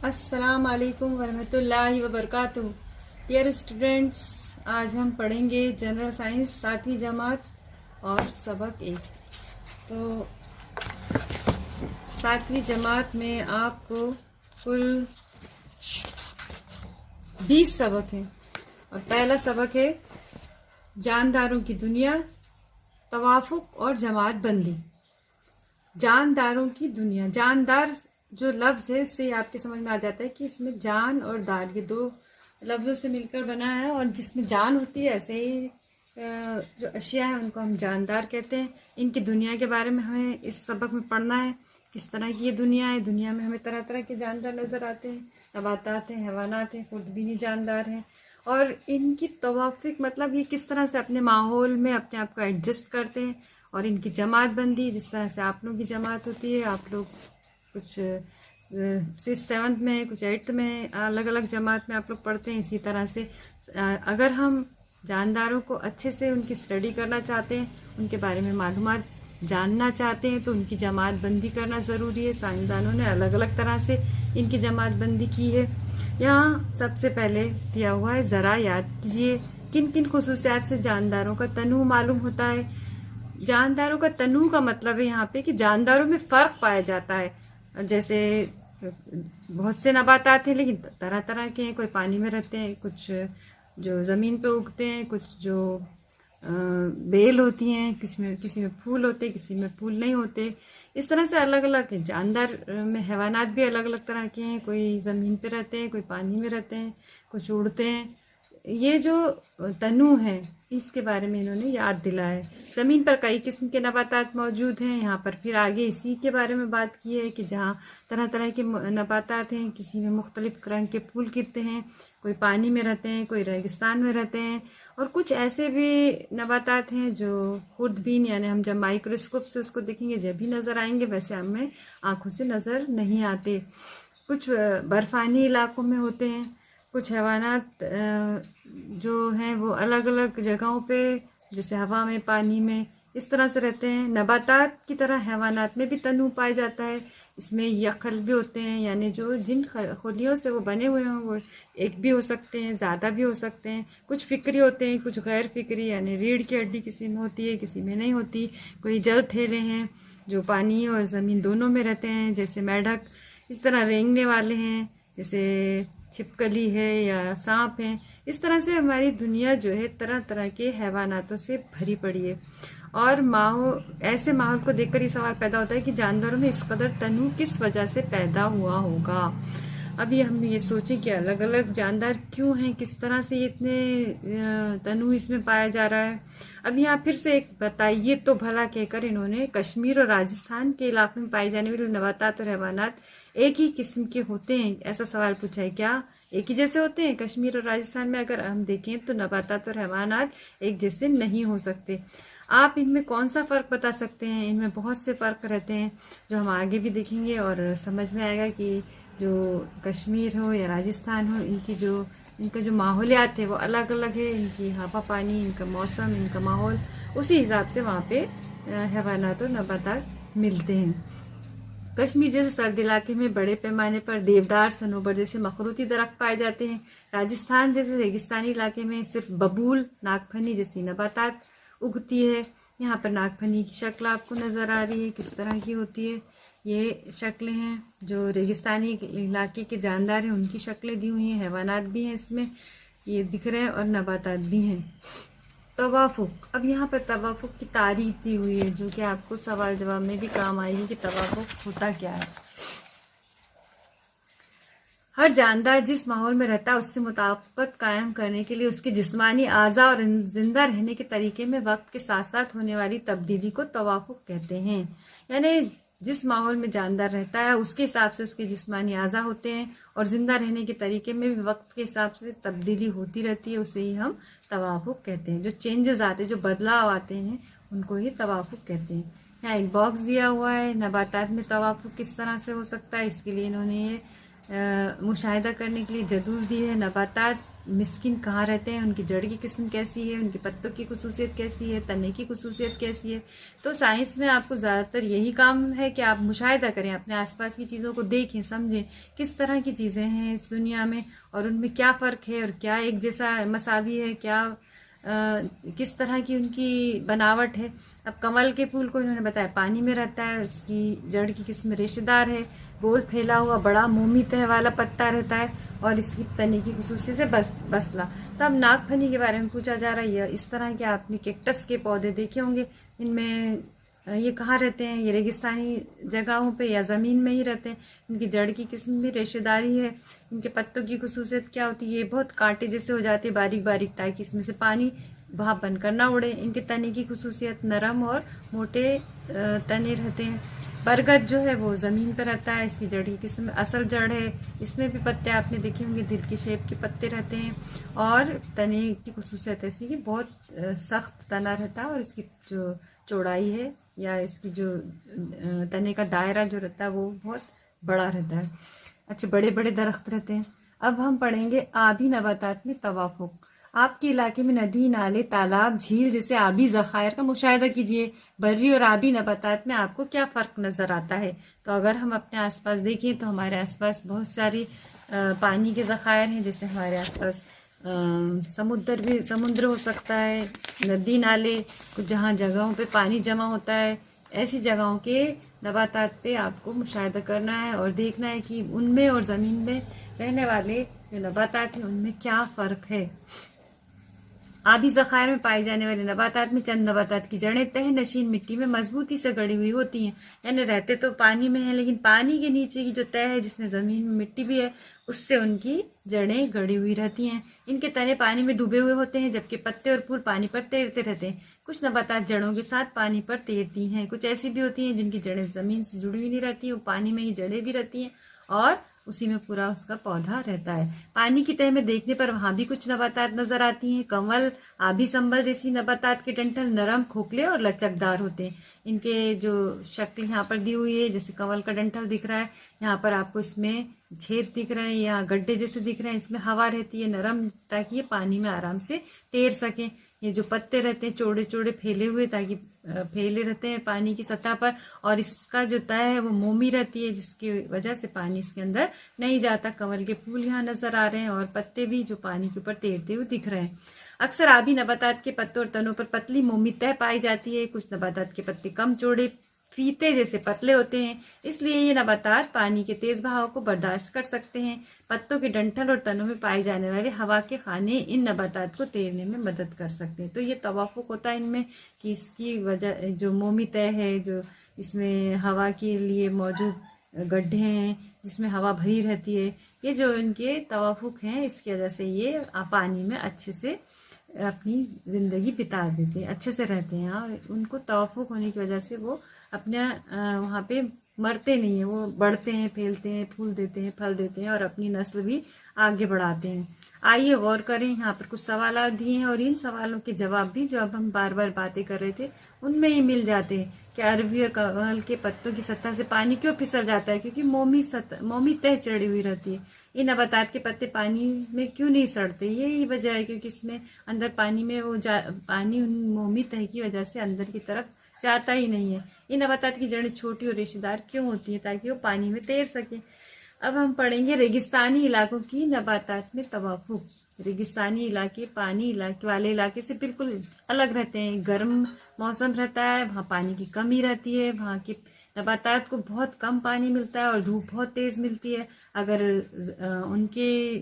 अस्सलाम वालेकुम वरहमतुल्लाहि वबरकातुहू। डियर स्टूडेंट्स, आज हम पढ़ेंगे जनरल साइंस 7वीं जमात और सबक 1। तो 7वीं जमात में आपको कुल 20 सबक हैं और पहला सबक है जानदारों की दुनिया, तवाफुक और जमात बंदी। जानदारों की दुनिया, जानदार जो लफ्ज़ है उससे आपके समझ में आ जाता है कि इसमें जान और दार ये दो लफ्ज़ों से मिलकर बना है, और जिसमें जान होती है ऐसे ही जो अशिया है उनको हम जानदार कहते हैं। इनकी दुनिया के बारे में हमें इस सबक में पढ़ना है, किस तरह की ये दुनिया है। दुनिया में हमें तरह तरह के जानदार नज़र आते हैं, नबातात हैं, हैवानात हैं, खुर्दबीनी जानदार हैं, और इनकी तवाफुक मतलब ये किस तरह से अपने माहौल में अपने आप को एडजस्ट करते हैं। और इनकी जमात बंदी, जिस तरह से आप लोगों की जमात होती है, आप लोग कुछ 6th-7th में, कुछ 8th में, अलग अलग जमात में आप लोग पढ़ते हैं। इसी तरह से अगर हम जानदारों को अच्छे से उनकी स्टडी करना चाहते हैं, उनके बारे में मालूमात जानना चाहते हैं, तो उनकी जमात बंदी करना ज़रूरी है। साइंसदानों ने अलग अलग तरह से इनकी जमात बंदी की है। यहाँ सबसे पहले दिया हुआ है, ज़रा याद कीजिए किन किन खुसूसियात से जानदारों का तनु मालूम होता है। जानदारों का तनु का मतलब है यहाँ पे कि जानदारों में फ़र्क पाया जाता है। जैसे बहुत से नबातात हैं लेकिन तरह तरह के हैं। कोई पानी में रहते हैं, कुछ जो ज़मीन पे उगते हैं, कुछ जो बेल होती हैं, किसी में फूल होते हैं, किसी में फूल नहीं होते। इस तरह से अलग अलग है। जानदार में हैवानात भी अलग अलग तरह के हैं, कोई ज़मीन पे रहते हैं, कोई पानी में रहते हैं, कुछ उड़ते हैं। ये जो तनु है इसके बारे में इन्होंने याद दिलाया है। ज़मीन पर कई किस्म के नबातात मौजूद हैं। यहाँ पर फिर आगे इसी के बारे में बात की है कि जहाँ तरह तरह के नबातात हैं, किसी में मुख्तलिफ रंग के फूल खिलते हैं, कोई पानी में रहते हैं, कोई रेगिस्तान में रहते हैं, और कुछ ऐसे भी नबातात हैं जो खुर्दबीन यानी हम जब माइक्रोस्कोप से उसको देखेंगे जब भी नज़र आएंगे, वैसे हमें आँखों से नज़र नहीं आते। कुछ बर्फ़ानी इलाकों में होते हैं। कुछ हैवानात जो हैं वो अलग अलग जगहों पे, जैसे हवा में, पानी में, इस तरह से रहते हैं। नबातात की तरह हैवानात में भी तनु पाया जाता है। इसमें यखल भी होते हैं, यानी जो जिन खुलियों से वो बने हुए हों वो एक भी हो सकते हैं, ज़्यादा भी हो सकते हैं। कुछ फिक्री होते हैं, कुछ गैर फिक्री, यानी रीढ़ की हड्डी किसी में होती है, किसी में नहीं होती। कोई जल थेले हैं जो पानी और ज़मीन दोनों में रहते हैं, जैसे मेढक। इस तरह रेंगने वाले हैं, जैसे छिपकली है या सांप है। इस तरह से हमारी दुनिया जो है तरह तरह के हैवानातों से भरी पड़ी है। और ऐसे माहौल को देखकर ये सवाल पैदा होता है कि जानवरों में इस कदर तनु किस वजह से पैदा हुआ होगा। अभी हम ये सोचें कि अलग अलग जानदार क्यों हैं, किस तरह से इतने तनु इसमें पाया जा रहा है। अब यहाँ फिर से एक बताइए तो भला कहकर इन्होंने कश्मीर और राजस्थान के इलाके में पाए जाने वाले नबातात और हैवानात एक ही किस्म के होते हैं, ऐसा सवाल पूछा है। क्या एक ही जैसे होते हैं? कश्मीर और राजस्थान में अगर हम देखें तो नबातात और हैवानात एक जैसे नहीं हो सकते। आप इनमें कौन सा फ़र्क बता सकते हैं? इनमें बहुत से फ़र्क रहते हैं जो हम आगे भी देखेंगे और समझ में आएगा कि जो कश्मीर हो या राजस्थान हो, इनका जो माहौलियात है वो अलग अलग है। इनकी हवा पानी, इनका मौसम, इनका माहौल, उसी हिसाब से वहाँ पे हैवानात और नबातात मिलते हैं। कश्मीर जैसे सर्द इलाके में बड़े पैमाने पर देवदार, सनोबर जैसे मखरूती दरख्त पाए जाते हैं। राजस्थान जैसे रेगिस्तानी इलाके में सिर्फ बबूल, नागफनी जैसी नबातात उगती है। यहाँ पर नागफनी की शक्ल आपको नज़र आ रही है, किस तरह की होती है। ये शक्लें हैं जो रेगिस्तानी इलाके के जानदार हैं, उनकी शक्लें दी हुई हैं। हैवानात भी हैं इसमें, ये दिख रहे हैं, और नबातात भी हैं। तवाफुक, अब यहाँ पर तवाफुक की तारीफ दी हुई है जो कि आपको सवाल जवाब में भी काम आएगी कि तवाफुक होता क्या है। हर जानदार जिस माहौल में रहता है उससे मुताबिकत कायम करने के लिए उसके जिस्मानी आज़ा और जिंदा रहने के तरीके में वक्त के साथ साथ होने वाली तब्दीली को तवाफुक कहते हैं। यानी जिस माहौल में जानदार रहता है उसके हिसाब से उसके जिस्मानी आज़ा होते हैं, और ज़िंदा रहने के तरीके में भी वक्त के हिसाब से तब्दीली होती रहती है। उसे ही हम तवाफुक कहते हैं। जो चेंजेस आते हैं, जो बदलाव आते हैं, उनको ही तवाफुक कहते हैं। यहाँ एक बॉक्स दिया हुआ है, नबातात में तवाफुक किस तरह से हो सकता है, इसके लिए इन्होंने ये मुशाहिदा करने के लिए जरूर दी है। नबातात मिस्किन कहाँ रहते हैं, उनकी जड़ की किस्म कैसी है, उनके पत्तों की खुसूसियत कैसी है, तने की खुसूसियत कैसी है। तो साइंस में आपको ज़्यादातर यही काम है कि आप मुशाहिदा करें, अपने आसपास की चीज़ों को देखें, समझें किस तरह की चीज़ें हैं इस दुनिया में और उनमें क्या फ़र्क है और क्या एक जैसा मसावी है, क्या किस तरह की उनकी बनावट है। अब कमल के फूल को इन्होंने बताया पानी में रहता है, उसकी जड़ की किस्म रेशेदार है, गोल फैला हुआ बड़ा मोमी तह वाला पत्ता रहता है और इसकी तने की खुसूसियत से बसला। तब नागफनी के बारे में पूछा जा रहा है। इस तरह के आपने कैक्टस के पौधे देखे होंगे, इनमें ये कहाँ रहते हैं, ये रेगिस्तानी जगहों पे या ज़मीन में ही रहते हैं। इनकी जड़ की किस्म भी रेशेदारी है। इनके पत्तों की खुसूसियत क्या होती है, ये बहुत कांटे जैसे हो जाते हैं बारीक बारीक, ताकि इसमें से पानी भाप बनकर ना उड़े। इनके तने की खुसूसियत नरम और मोटे तने रहते हैं। बरगद जो है वो ज़मीन पर रहता है, इसकी जड़ की किस्म असल जड़ है। इसमें भी पत्ते आपने देखे होंगे, दिल की शेप के पत्ते रहते हैं और तने की खुसूसियत ऐसी कि बहुत सख्त तना रहता है और इसकी जो चौड़ाई है या इसकी जो तने का दायरा जो रहता है वो बहुत बड़ा रहता है। अच्छा, बड़े बड़े दरख्त रहते हैं। अब हम पढ़ेंगे आबी नबातात में तवाफुक। आपके इलाके में नदी, नाले, तालाब, झील जैसे आबी ज़खायर का मुशाहिदा कीजिए। बर्री और आबी नबातात में आपको क्या फ़र्क नज़र आता है। तो अगर हम अपने आसपास देखें तो हमारे आसपास बहुत सारी पानी के ज़खायर हैं। जैसे हमारे आसपास समुद्र हो सकता है, नदी नाले, कुछ जहाँ जगहों पे पानी जमा होता है, ऐसी जगहों के नबातात पे आपको मुशाहिदा करना है और देखना है कि उनमें और ज़मीन में रहने वाले जो नबातात हैं उनमें क्या फ़र्क है। आबी ज़खायर में पाए जाने वाले नबातात में चंद नबातात की जड़ें तह नशीन मिट्टी में मजबूती से गड़ी हुई होती हैं, यानी रहते तो पानी में हैं लेकिन पानी के नीचे की जो तह है जिसमें ज़मीन में मिट्टी भी है उससे उनकी जड़ें गड़ी हुई रहती हैं। इनके तने पानी में डूबे हुए होते हैं जबकि पत्ते और फूल पानी पर तैरते रहते हैं। कुछ नबातात जड़ों के साथ पानी पर तैरती हैं, कुछ ऐसी भी होती हैं जिनकी जड़ें ज़मीन से जुड़ी हुई नहीं रहती, वो पानी में ही जड़ें भी रहती हैं और उसी में पूरा उसका पौधा रहता है। पानी की तह में देखने पर वहाँ भी कुछ नबातात नजर आती हैं। कमल, आबी संबल जैसी नबातात के डंठल नरम, खोखले और लचकदार होते हैं। इनके जो शक्ल यहाँ पर दी हुई है, जैसे कमल का डंठल दिख रहा है, यहाँ पर आपको इसमें छेद दिख रहे हैं या गड्ढे जैसे दिख रहे हैं, इसमें हवा रहती है नरम ताकि ये पानी में आराम से तैर सकें। ये जो पत्ते रहते हैं चौड़े चौड़े फैले हुए, ताकि फैले रहते हैं पानी की सतह पर, और इसका जो तह है वो मोमी रहती है जिसकी वजह से पानी इसके अंदर नहीं जाता। कमल के फूल यहाँ नजर आ रहे हैं और पत्ते भी जो पानी के ऊपर तैरते हुए दिख रहे हैं। अक्सर आबी नबातात के पत्तों और तनों पर पतली मोमी तह पाई जाती है। कुछ नबातात के पत्ते कम चौड़े फीते जैसे पतले होते हैं, इसलिए ये नबातात पानी के तेज बहाव को बर्दाश्त कर सकते हैं। पत्तों के डंठल और तनों में पाए जाने वाले हवा के खाने इन नबातात को तैरने में मदद कर सकते हैं। तो ये तवाफुक होता है इनमें कि इसकी वजह जो मोमी तह है, जो इसमें हवा के लिए मौजूद गड्ढे हैं जिसमें हवा भरी रहती है, ये जो इनके तवाफुक हैं इसकी वजह से ये पानी में अच्छे से अपनी ज़िंदगी बिता देते हैं, अच्छे से रहते हैं। और उनको तवाफुक होने की वजह से वो अपने वहाँ पे मरते नहीं हैं, वो बढ़ते हैं, फैलते हैं, फूल देते हैं, फल देते हैं और अपनी नस्ल भी आगे बढ़ाते हैं। आइए गौर करें, यहाँ पर कुछ सवाल दिए हैं और इन सवालों के जवाब भी जो अब हम बार बार बातें कर रहे थे उनमें ही मिल जाते हैं कि अरबी और कमल के पत्तों की सतह से पानी क्यों फिसल जाता है, क्योंकि मोमी तह चढ़ी हुई रहती है। इन नबातात के पत्ते पानी में क्यों नहीं सड़ते, यही वजह है क्योंकि इसमें अंदर पानी में वो पानी उन मोमी तह की वजह से अंदर की तरफ जाता ही नहीं है। इन नबातात की जड़ें छोटी और रेशेदार क्यों होती हैं, ताकि वो पानी में तैर सके। अब हम पढ़ेंगे रेगिस्तानी इलाकों की नबातात में तवाफुक। रेगिस्तानी इलाके पानी इलाके वाले इलाके से बिल्कुल अलग रहते हैं। गर्म मौसम रहता है, वहाँ पानी की कमी रहती है, वहाँ के नबातात को बहुत कम पानी मिलता है और धूप बहुत तेज़ मिलती है। अगर उनके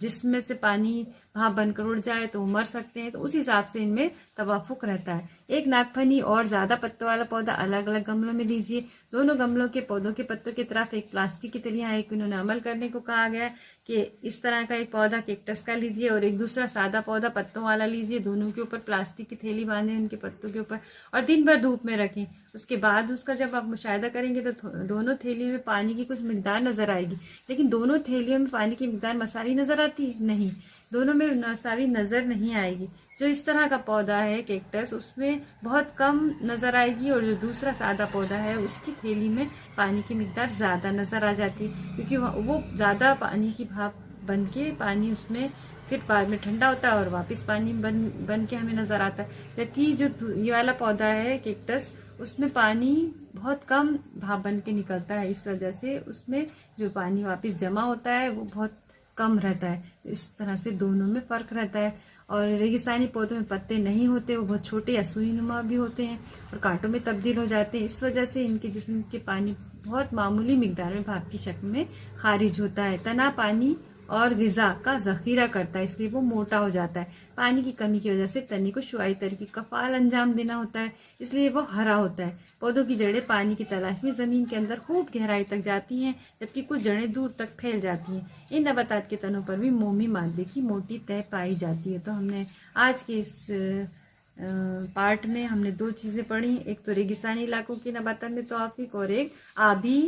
जिस्म से पानी वहाँ बनकर उड़ जाए तो वो मर सकते हैं, तो उस हिसाब से इनमें तवाफुक रहता है। एक नागफनी और ज़्यादा पत्तों वाला पौधा अलग अलग गमलों में लीजिए। दोनों गमलों के पौधों के पत्तों की तरफ एक प्लास्टिक की थैलियाँ एक इन्होंने अमल करने को कहा गया है कि इस तरह का एक पौधा कैक्टस का लीजिए और एक दूसरा सादा पौधा पत्तों वाला लीजिए। दोनों के ऊपर प्लास्टिक की थैली बांधें उनके पत्तों के ऊपर और दिन भर धूप में रखें। उसके बाद उसका जब आप मुशाहिदा करेंगे तो दोनों थैलियों में पानी की कुछ मिकदार नज़र आएगी, लेकिन दोनों थैलियों में पानी की मिकदार मसावी नज़र आती है नहीं, दोनों में मसावी नज़र नहीं आएगी। जो इस तरह का पौधा है कैक्टस, उसमें बहुत कम नज़र आएगी, और जो दूसरा सादा पौधा है उसकी थैली में पानी की मिकदार ज़्यादा नज़र आ जाती है, क्योंकि वो ज़्यादा पानी की भाप बन के पानी उसमें फिर बाद में ठंडा होता है और वापस पानी बन के हमें नज़र आता है। जबकि जो ये वाला पौधा है कैक्टस, उसमें पानी बहुत कम भाप बन के निकलता है, इस वजह से उसमें जो पानी वापस जमा होता है वो बहुत कम रहता है। इस तरह से दोनों में फ़र्क रहता है। और रेगिस्तानी पौधों में पत्ते नहीं होते, वो बहुत छोटे या सुई नुमा भी होते हैं और कांटों में तब्दील हो जाते हैं। इस वजह से इनके जिस्म के पानी बहुत मामूली मिकदार में भाप की शक्ल में खारिज होता है। तना पानी और ग़िज़ा का ज़ख़ीरा करता है, इसलिए वो मोटा हो जाता है। पानी की कमी की वजह से तने को शुआई तरक्की का फ़ाल अंजाम देना होता है, इसलिए वो हरा होता है। पौधों की जड़ें पानी की तलाश में ज़मीन के अंदर खूब गहराई तक जाती हैं, जबकि कुछ जड़ें दूर तक फैल जाती हैं। इन नबातात के तनों पर भी मोमी मादे की मोटी तह पाई जाती है। तो हमने आज के इस पार्ट में हमने दो चीज़ें पढ़ी, एक तो रेगिस्तानी इलाकों के नबातात में तवाफ़ुक़ और एक आबी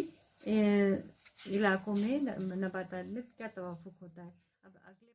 इलाकों में नबातात में क्या तवाफ़ुक़ होता है। अब अगले